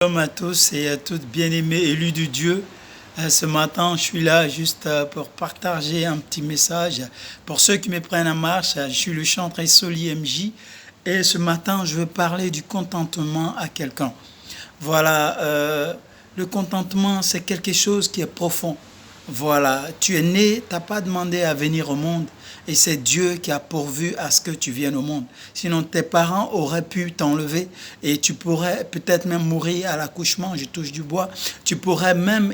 Shalom à tous et à toutes bien-aimés élus de Dieu. Ce matin, je suis là juste pour partager un petit message. Pour ceux qui me prennent en marche, je suis le chanteur Soli MJ. Et ce matin, je veux parler du contentement à quelqu'un. Voilà, le contentement, c'est quelque chose qui est profond. Voilà, tu es né, tu n'as pas demandé à venir au monde. Et c'est Dieu qui a pourvu à ce que tu viennes au monde. Sinon, tes parents auraient pu t'enlever et tu pourrais peut-être même mourir à l'accouchement, je touche du bois. Tu pourrais même,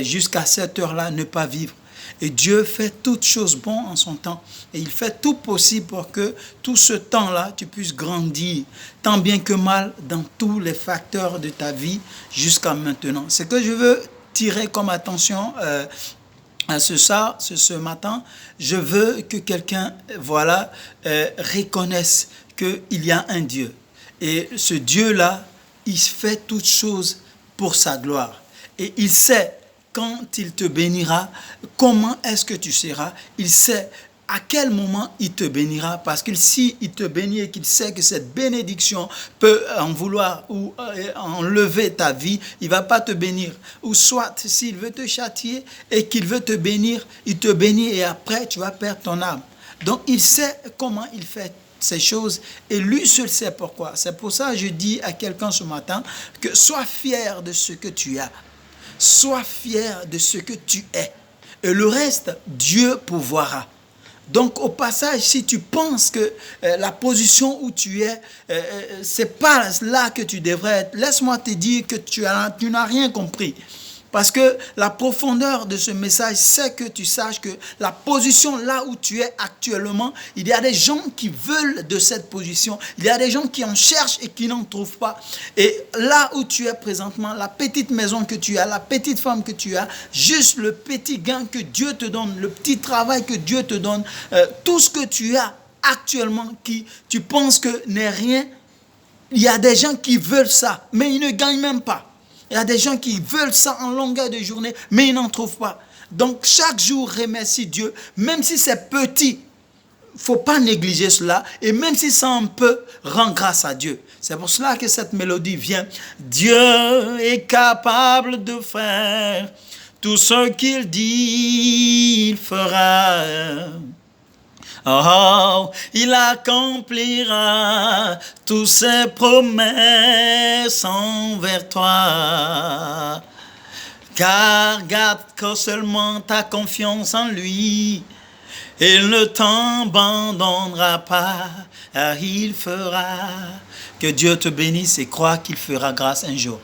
jusqu'à cette heure-là, ne pas vivre. Et Dieu fait toutes choses bonnes en son temps. Et il fait tout possible pour que tout ce temps-là, tu puisses grandir, tant bien que mal, dans tous les facteurs de ta vie jusqu'à maintenant. Ce que je veux tirer comme attention ce matin, je veux que quelqu'un reconnaisse qu'il y a un Dieu. Et ce Dieu-là, il fait toutes choses pour sa gloire. Et il sait quand il te bénira, comment est-ce que tu seras. Il sait à quel moment il te bénira, parce que si il te bénit et qu'il sait que cette bénédiction peut en vouloir ou enlever ta vie, il ne va pas te bénir. Ou soit, s'il veut te châtier et qu'il veut te bénir, il te bénit et après tu vas perdre ton âme. Donc il sait comment il fait ces choses et lui seul sait pourquoi. C'est pour ça que je dis à quelqu'un ce matin que sois fier de ce que tu as. Sois fier de ce que tu es. Et le reste, Dieu pourvoira. Donc au passage, si tu penses que la position où tu es, c'est pas là que tu devrais être, laisse-moi te dire que tu n'as rien compris. Parce que la profondeur de ce message, c'est que tu saches que la position là où tu es actuellement, il y a des gens qui veulent de cette position. Il y a des gens qui en cherchent et qui n'en trouvent pas. Et là où tu es présentement, la petite maison que tu as, la petite femme que tu as, juste le petit gain que Dieu te donne, le petit travail que Dieu te donne, tout ce que tu as actuellement qui tu penses que n'est rien, il y a des gens qui veulent ça, mais ils ne gagnent même pas. Il y a des gens qui veulent ça en longueur de journée, mais ils n'en trouvent pas. Donc, chaque jour, remercie Dieu, même si c'est petit. Il ne faut pas négliger cela. Et même si c'est un peu, rends grâce à Dieu. C'est pour cela que cette mélodie vient. Dieu est capable de faire tout ce qu'il dit, il fera. Oh, il accomplira toutes ses promesses envers toi. Car garde que seulement ta confiance en lui. Il ne t'abandonnera pas, il fera. Que Dieu te bénisse et crois qu'il fera grâce un jour.